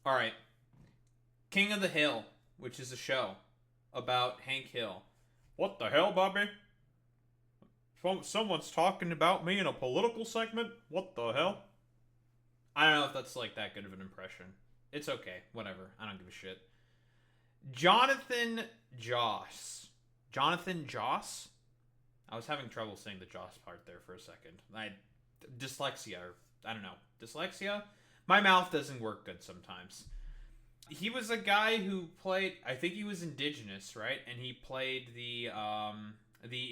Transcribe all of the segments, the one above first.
All right. King of the Hill, which is a show about Hank Hill. What the hell, Bobby? Someone's talking about me in a political segment? What the hell? I don't know if that's like that good of an impression. It's okay. Whatever. I don't give a shit. Jonathan Joss. Jonathan Joss? I was having trouble saying the Joss part there for a second. Dyslexia, or I don't know. Dyslexia? My mouth doesn't work good sometimes. He was a guy who played. I think he was indigenous, right? And he played the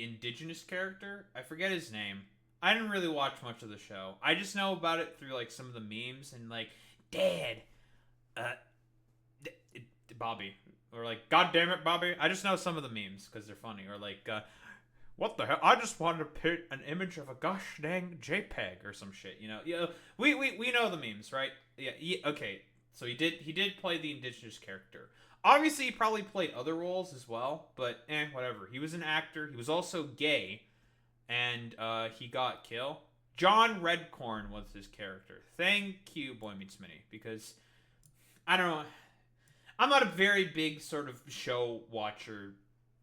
indigenous character. I forget his name. I didn't really watch much of the show. I just know about it through like some of the memes and like, Dad, uh, Bobby, or like, God damn it, Bobby. I just know some of the memes because they're funny, or like, what the hell? I just wanted to put an image of a gosh dang JPEG or some shit. We know the memes, right? Yeah. Okay. So he did play the indigenous character. Obviously, he probably played other roles as well, but whatever. He was an actor. He was also gay, and he got killed. John Redcorn was his character. Thank you, Boy Meets Minnie, because I don't know. I'm not a very big sort of show watcher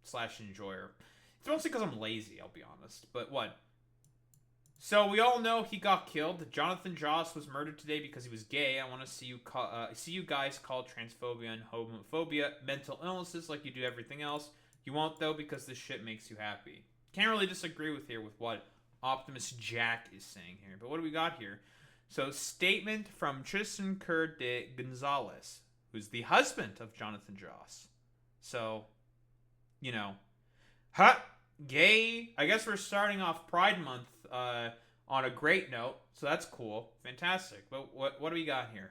slash enjoyer. It's mostly because I'm lazy, I'll be honest. But what? So we all know he got killed. Jonathan Joss was murdered today because he was gay. I want to see you guys call transphobia and homophobia mental illnesses like you do everything else. You won't though because this shit makes you happy. Can't really disagree with what Optimus Jack is saying here. But what do we got here? So statement from Tristan Kerr de Gonzalez, who's the husband of Jonathan Joss. So, you know, huh? Gay. I guess we're starting off Pride Month on a great note, so that's cool, fantastic. But what do we got here?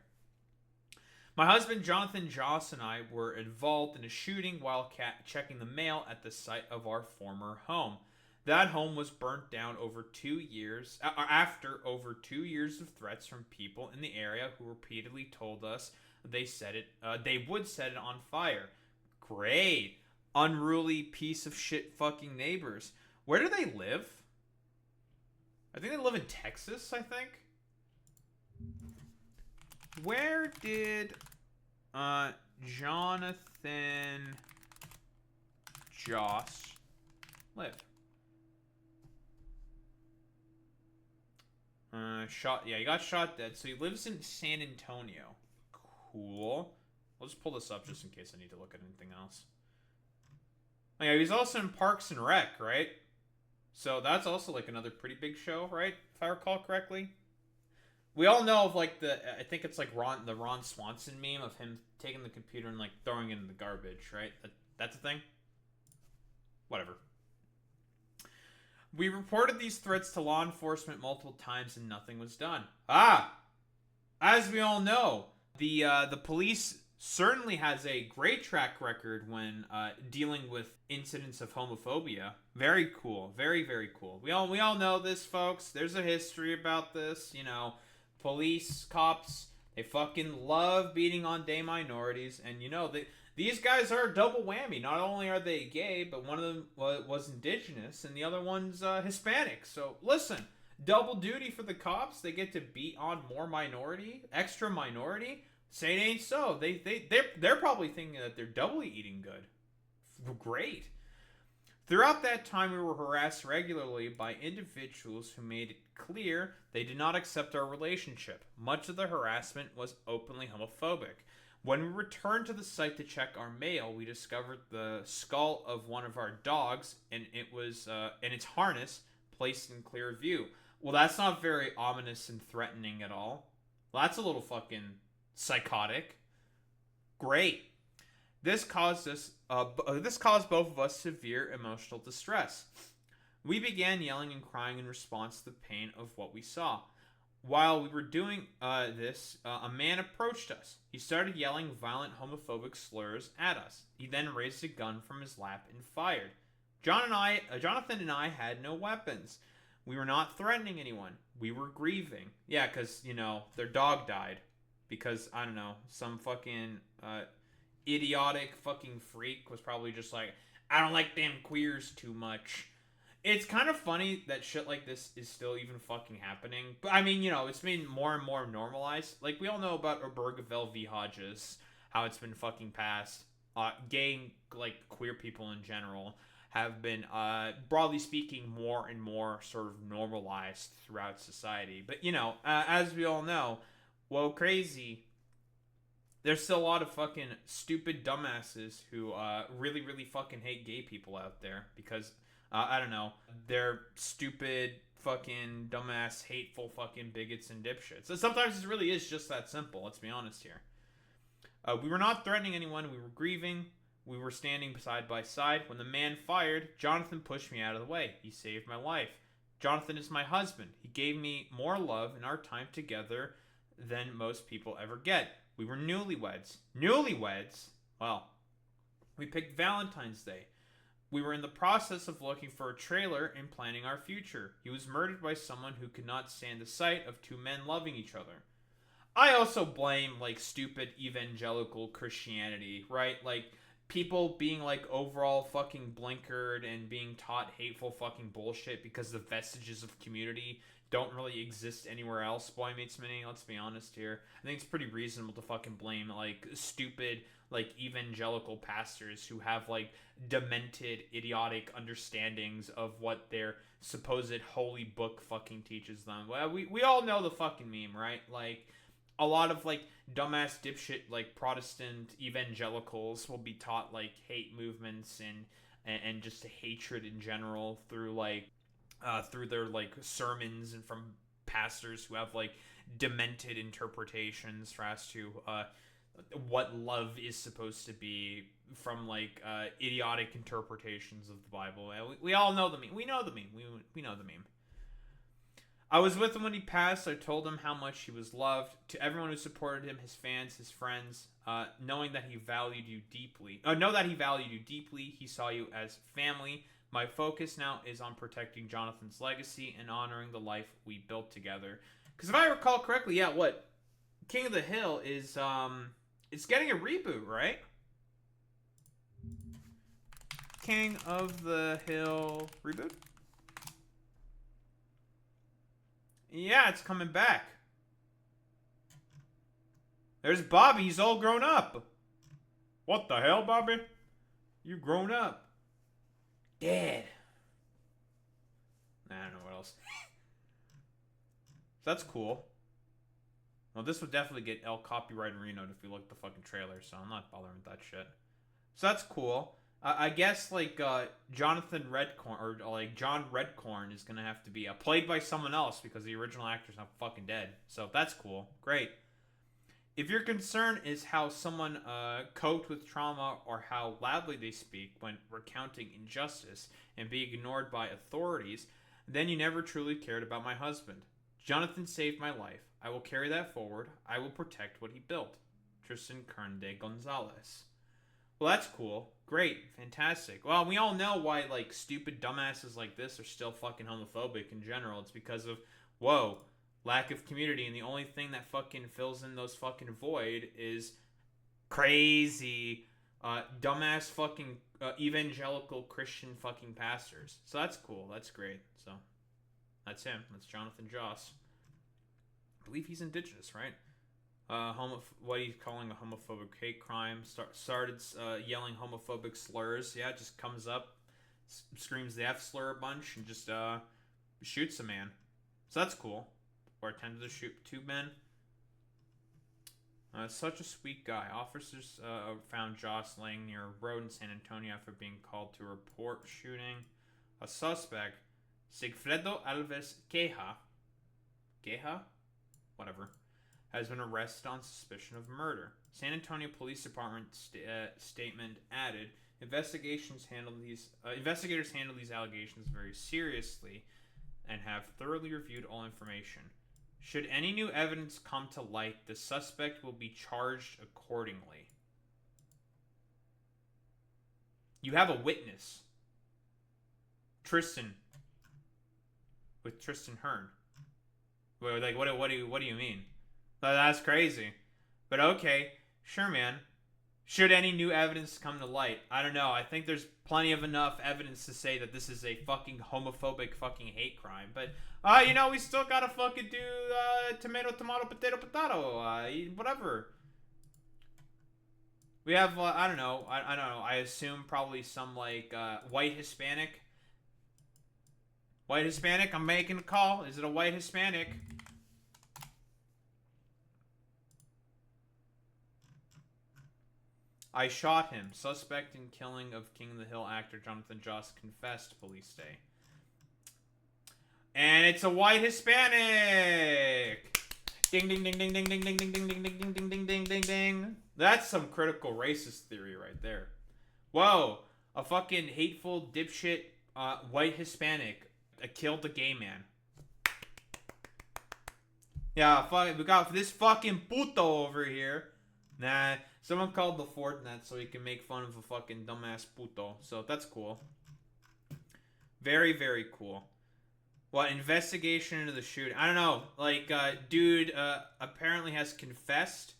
My husband Jonathan Joss and I were involved in a shooting while checking the mail at the site of our former home. That home was burnt down over 2 years after over 2 years of threats from people in the area who repeatedly told us they would set it on fire. Great, unruly piece of shit fucking neighbors. Where do they live? I think they live in Texas, I think. Where did Jonathan Joss live? Yeah, he got shot dead. So he lives in San Antonio. Cool. I'll just pull this up just in case I need to look at anything else. Oh, yeah, he's also in Parks and Rec, right? So that's also like another pretty big show, right? If I recall correctly. We all know of like I think it's like the Ron Swanson meme of him taking the computer and like throwing it in the garbage, right? That's a thing. Whatever. We reported these threats to law enforcement multiple times and nothing was done. As we all know, the police certainly has a great track record when dealing with incidents of homophobia. Very cool, very cool. We all know this, folks. There's a history about this. Police, cops, they fucking love beating on gay minorities, and these guys are a double whammy. Not only are they gay, but one of them was indigenous, and the other one's Hispanic. So listen, double duty for the cops. They get to beat on more minority, extra minority. Say it ain't so. They're probably thinking that they're doubly eating good. Great. Throughout that time, we were harassed regularly by individuals who made it clear they did not accept our relationship. Much of the harassment was openly homophobic. When we returned to the site to check our mail, we discovered the skull of one of our dogs, and it was in its harness placed in clear view. Well, that's not very ominous and threatening at all. Well, that's a little fucking psychotic. Great. This caused both of us severe emotional distress. We began yelling and crying in response to the pain of what we saw. While we were doing this, a man approached us. He started yelling violent homophobic slurs at us. He then raised a gun from his lap and fired. Jonathan and I had no weapons. We were not threatening anyone. We were grieving. Yeah, because, their dog died. Because, I don't know, some fucking idiotic fucking freak was probably just like, I don't like damn queers too much. It's kind of funny that shit like this is still even fucking happening. But I mean, it's been more and more normalized. Like, we all know about Obergefell v. Hodges, how it's been fucking passed. Gay, like, queer people in general have been, broadly speaking, more and more sort of normalized throughout society. But, as we all know, whoa, crazy, there's still a lot of fucking stupid dumbasses who really, really fucking hate gay people out there because, I don't know, they're stupid, fucking, dumbass, hateful fucking bigots and dipshits. So sometimes it really is just that simple, let's be honest here. We were not threatening anyone, we were grieving. We were standing side by side. When the man fired, Jonathan pushed me out of the way. He saved my life. Jonathan is my husband. He gave me more love in our time together than most people ever get. We were newlyweds. Newlyweds? Well, we picked Valentine's Day. We were in the process of looking for a trailer and planning our future. He was murdered by someone who could not stand the sight of two men loving each other. I also blame, like, stupid evangelical Christianity, right? Like, people being, like, overall fucking blinkered and being taught hateful fucking bullshit because the vestiges of community don't really exist anywhere else. Boy Meets Mini, let's be honest here. I think it's pretty reasonable to fucking blame, like, stupid, like, evangelical pastors who have, like, demented, idiotic understandings of what their supposed holy book fucking teaches them. Well, we all know the fucking meme, right? Like, a lot of, like, dumbass dipshit, like, Protestant evangelicals will be taught, like, hate movements and just hatred in general through, like, through their, like, sermons and from pastors who have, like, demented interpretations as to what love is supposed to be from, like, idiotic interpretations of the Bible. We all know the meme. We know the meme. We know the meme. I was with him when he passed. I told him how much he was loved. To everyone who supported him, his fans, his friends, know that he valued you deeply. He saw you as family. My focus now is on protecting Jonathan's legacy and honoring the life we built together. Because if I recall correctly, King of the Hill is it's getting a reboot, right? King of the Hill reboot? Yeah, it's coming back. There's Bobby. He's all grown up. What the hell, Bobby? You grown up. Dead. I don't know what else. That's cool. Well, this would definitely get El copyright and Reno if you look at the fucking trailer, so I'm not bothering with that shit. So that's cool. I guess, like, Jonathan Redcorn, or, like, John Redcorn is gonna have to be played by someone else because the original actor's not fucking dead. So that's cool. Great. If your concern is how someone coped with trauma or how loudly they speak when recounting injustice and being ignored by authorities, then you never truly cared about my husband. Jonathan saved my life. I will carry that forward. I will protect what he built. Tristan Kern de Gonzalez. Well, that's cool. Great. Fantastic. Well, we all know why, like, stupid dumbasses like this are still fucking homophobic in general. It's because of, lack of community, and the only thing that fucking fills in those fucking void is crazy, dumbass fucking evangelical Christian fucking pastors. So that's cool. That's great. So that's him. That's Jonathan Joss. I believe he's indigenous, right? What he's calling a homophobic hate crime. Started yelling homophobic slurs. Yeah, just comes up, screams the F slur a bunch, and just shoots a man. So that's cool. Or attempted to shoot two men. Such a sweet guy. Officers found Joss laying near a road in San Antonio after being called to report shooting. A suspect, Sigfredo Alves Queja, whatever, has been arrested on suspicion of murder. San Antonio Police Department statement added, investigators handle these allegations very seriously and have thoroughly reviewed all information. Should any new evidence come to light, the suspect will be charged accordingly. You have a witness. Tristan. With Tristan Hearn. Like, what do you mean? That's crazy. But okay, sure, man. Should any new evidence come to light? I don't know. I think there's plenty of enough evidence to say that this is a fucking homophobic fucking hate crime. But, we still gotta fucking do tomato, tomato, potato, potato, whatever. We have, I don't know. I don't know. I assume probably some, like, white Hispanic. White Hispanic? I'm making a call. Is it a white Hispanic? I shot him. Suspect in killing of King of the Hill actor Jonathan Joss confessed, police say. And it's a white Hispanic! Ding ding ding ding ding ding ding ding ding ding ding ding ding ding ding ding ding. That's some critical racist theory right there. Whoa. A fucking hateful dipshit white Hispanic killed a gay man. Yeah, fuck, we got this fucking puto over here. Nah, someone called the Fortnite so he can make fun of a fucking dumbass puto. So that's cool. Very, very cool. What, investigation into the shooting? I don't know. Like, dude apparently has confessed,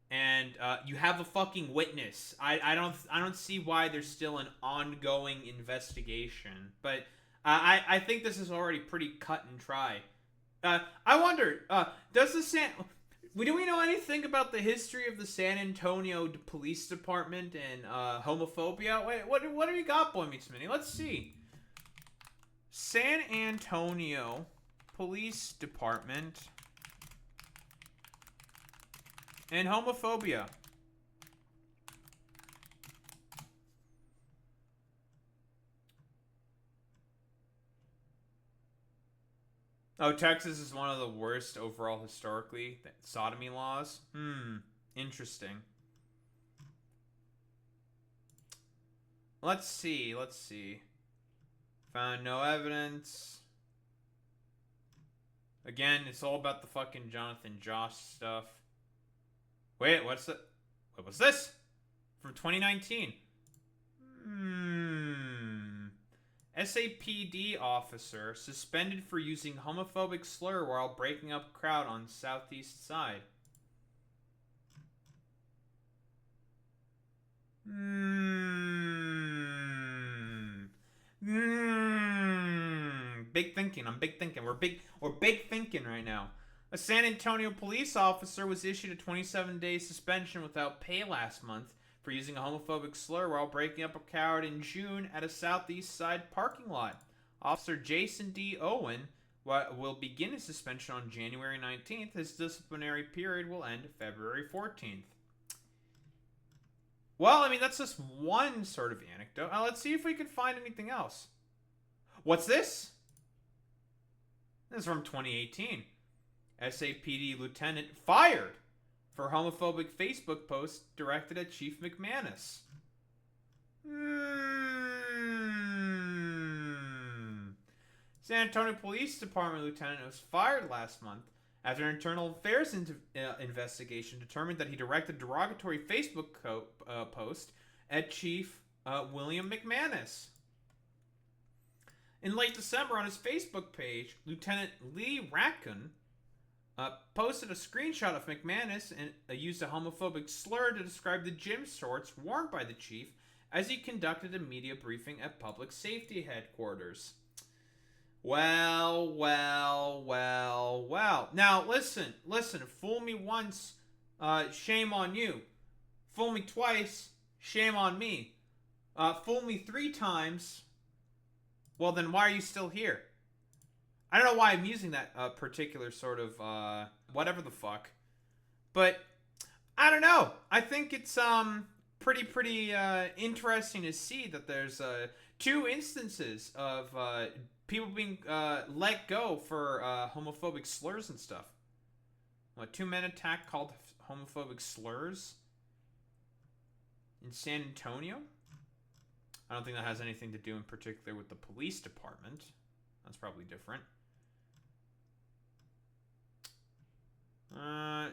and you have a fucking witness. I don't see why there's still an ongoing investigation. But I think this is already pretty cut and dry. I wonder, do we know anything about the history of the San Antonio Police Department and homophobia? Wait, what do we got, Boy Meets Mini? Let's see. San Antonio Police Department and homophobia. Oh, Texas is one of the worst overall historically. Sodomy laws? Interesting. Let's see. Found no evidence. Again, it's all about the fucking Jonathan Joss stuff. Wait, what's that? What was this? From 2019. SAPD officer suspended for using homophobic slur while breaking up crowd on Southeast side. Big thinking. I'm big thinking. We're big thinking right now. A San Antonio police officer was issued a 27-day suspension without pay last month for using a homophobic slur while breaking up a crowd in June at a Southeast side parking lot. Officer Jason D. Owen will begin his suspension on January 19th. His disciplinary period will end February 14th. Well, I mean, that's just one sort of anecdote. Let's see if we can find anything else. What's this? This is from 2018. SAPD lieutenant fired for homophobic Facebook post directed at Chief McManus. San Antonio Police Department lieutenant was fired last month after an internal affairs investigation determined that he directed a derogatory Facebook post at Chief William McManus. In late December, on his Facebook page, Lieutenant Lee Raccoon posted a screenshot of McManus and used a homophobic slur to describe the gym shorts worn by the chief as he conducted a media briefing at public safety headquarters. Well. Now, listen. Fool me once, shame on you. Fool me twice, shame on me. Fool me 3 times, well, then why are you still here? I don't know why I'm using that particular sort of, whatever the fuck. But, I don't know. I think it's, pretty interesting to see that there's, 2 instances of, people being, let go for, homophobic slurs and stuff. What, 2 men attacked called homophobic slurs? In San Antonio? I don't think that has anything to do in particular with the police department. That's probably different.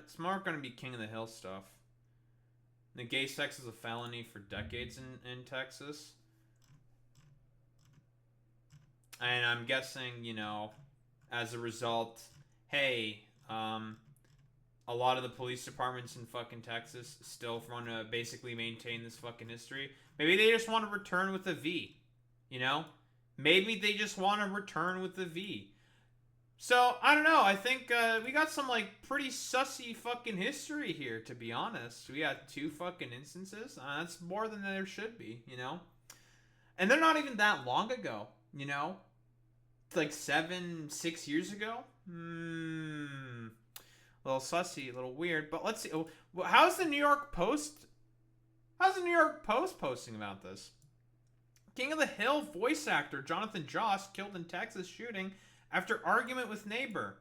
It's more going to be King of the Hill stuff. The gay sex is a felony for decades in Texas. And I'm guessing, as a result, hey, a lot of the police departments in fucking Texas still want to basically maintain this fucking history. Maybe they just want to return with a V, you know? Maybe they just want to return with a V. So, I don't know. I think we got some, like, pretty sussy fucking history here, to be honest. We got 2 fucking instances. That's more than there should be, you know? And they're not even that long ago, you know? It's like 6 years ago? A little sussy, a little weird. But let's see. How's the New York Post? How's the New York Post posting about this? King of the Hill voice actor Jonathan Joss killed in Texas shooting after argument with neighbor.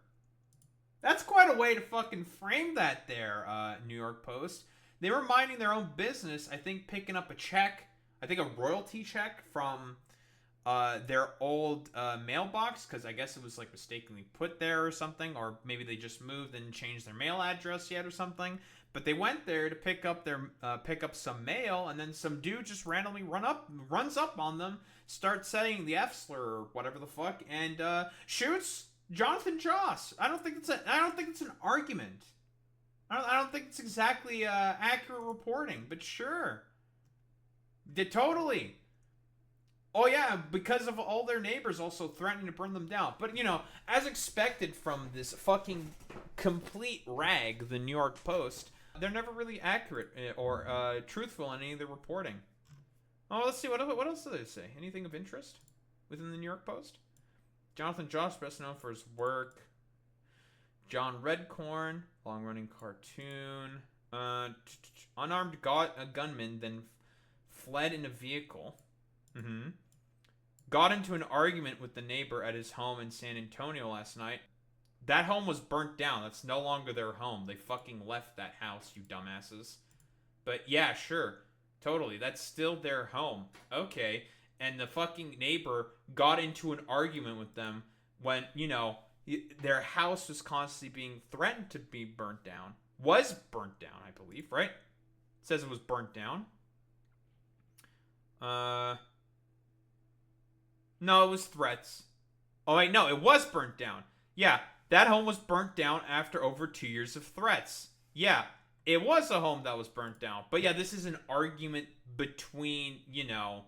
That's quite a way to fucking frame that there, New York Post. They were minding their own business, I think picking up a check, I think a royalty check from their old mailbox, because I guess it was like mistakenly put there or something, or maybe they just moved and changed their mail address yet or something. But they went there to pick up some mail, and then some dude just randomly runs up on them, starts saying the F slur or whatever the fuck, and shoots Jonathan Joss. I don't think it's an argument. I don't think it's exactly accurate reporting, but sure. Totally. Oh yeah, because of all their neighbors also threatening to burn them down. But, you know, as expected from this fucking complete rag, the New York Post, they're never really accurate or truthful in any of their reporting. Oh, let's see. What else do they say? Anything of interest within the New York Post? Jonathan Joss, best known for his work. John Redcorn, long-running cartoon. Unarmed gunman then fled in a vehicle. Got into an argument with the neighbor at his home in San Antonio last night. That home was burnt down. That's no longer their home. They fucking left that house, you dumbasses. But yeah, sure. Totally. That's still their home. Okay. And the fucking neighbor got into an argument with them when, you know, their house was constantly being threatened to be burnt down. Was burnt down, I believe, right? It says it was burnt down. No, it was threats. Oh, wait, no, it was burnt down. Yeah, that home was burnt down after over 2 years of threats. Yeah, it was a home that was burnt down. But yeah, this is an argument between, you know,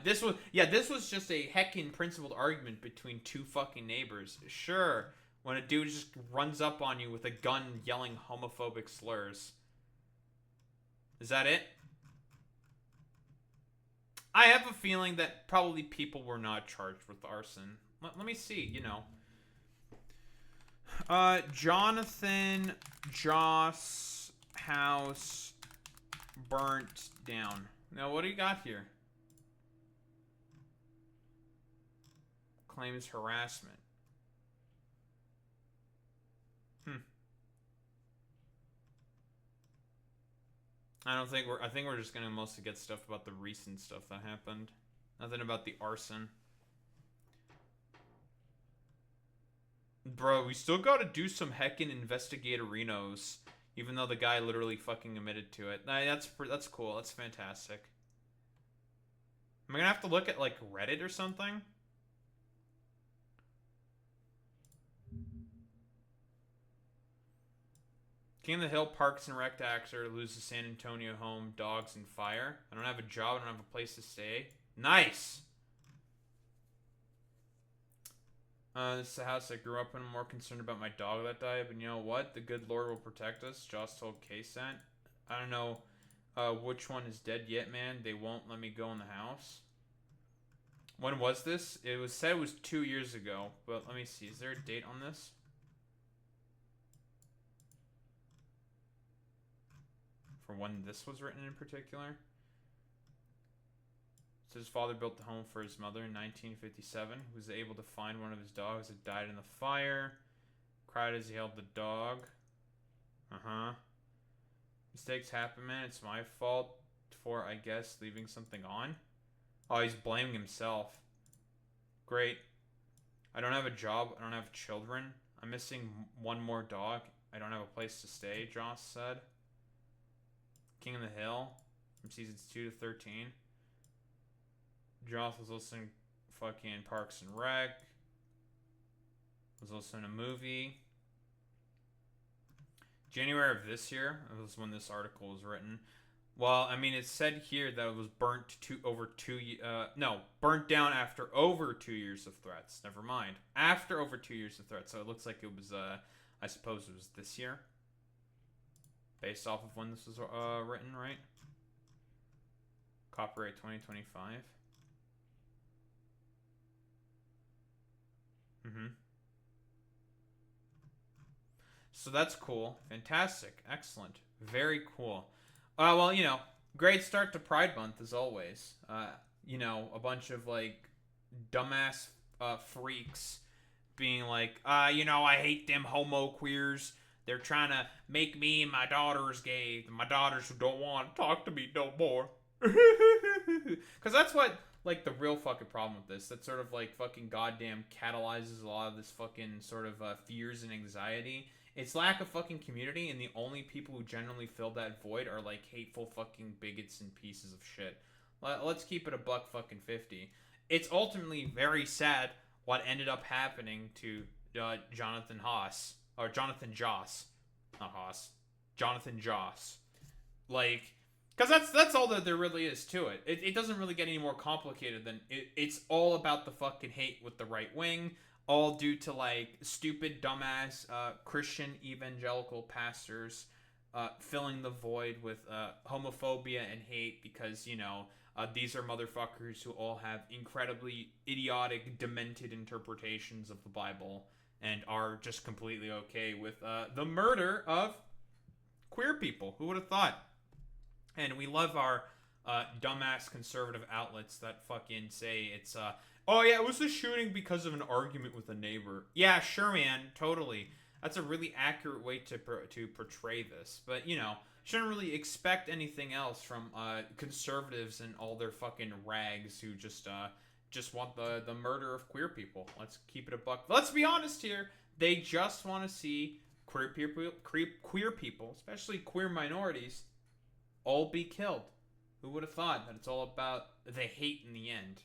this was just a heckin' principled argument between 2 fucking neighbors. Sure, when a dude just runs up on you with a gun yelling homophobic slurs. Is that it? I have a feeling that probably people were not charged with arson. Let me see, you know. Jonathan Joss house burnt down. Now, what do you got here? Claims harassment. I think we're just gonna mostly get stuff about the recent stuff that happened. Nothing about the arson. Bro, we still gotta do some heckin' investigatorinos, even though the guy literally fucking admitted to it. That's cool. That's fantastic. Am I gonna have to look at, like, Reddit or something? King of the Hill Parks and Rec actor loses San Antonio home, dogs, and fire. I don't have a job. I don't have a place to stay. Nice! This is the house I grew up in. I'm more concerned about my dog that died. But you know what? The good Lord will protect us. Joss told KSAT. I don't know which one is dead yet, man. They won't let me go in the house. When was this? It was said it was 2 years ago. But let me see. Is there a date on this? For when this was written in particular. It says his father built the home for his mother in 1957. He was able to find one of his dogs that died in the fire. Cried as he held the dog. Mistakes happen, man. It's my fault for, I guess, leaving something on. Oh, he's blaming himself. Great. I don't have a job. I don't have children. I'm missing one more dog. I don't have a place to stay, Joss said. King of the Hill from seasons 2 to 13. Joss was listening fucking Parks and Rec. Was listening to a movie. January of this year was when this article was written. Well, I mean, it said here that it was burnt to over no, burnt down after over 2 years of threats. Never mind, after over 2 years of threats. So it looks like it was, I suppose it was this year, based off of when this was written, right? Copyright 2025. Mm-hmm. So that's cool. Fantastic. Excellent. Very cool. Well, great start to Pride Month as always. A bunch of like dumbass freaks being like, I hate them homo queers. They're trying to make me and my daughters gay. My daughters who don't want to talk to me no more. Because that's what, like, the real fucking problem with this. That sort of, like, fucking goddamn catalyzes a lot of this fucking sort of fears and anxiety. It's lack of fucking community, and the only people who generally fill that void are, like, hateful fucking bigots and pieces of shit. Let's keep it a buck fucking 50. It's ultimately very sad what ended up happening to Jonathan Haas. Or Jonathan Joss. Not Haas. Jonathan Joss. Like, because that's all that there really is to it. It doesn't really get any more complicated than it's all about the fucking hate with the right wing, all due to like stupid, dumbass Christian evangelical pastors filling the void with homophobia and hate because these are motherfuckers who all have incredibly idiotic, demented interpretations of the Bible and are just completely okay with the murder of queer people. Who would have thought? And we love our dumbass conservative outlets that fucking say it's, oh yeah, it was a shooting because of an argument with a neighbor. Yeah, sure, man, totally. That's a really accurate way to portray this. But, shouldn't really expect anything else from conservatives and all their fucking rags who just want the murder of queer people. Let's keep it a buck. Let's be honest here. They just want to see queer people, especially queer minorities, all be killed. Who would have thought that it's all about the hate in the end?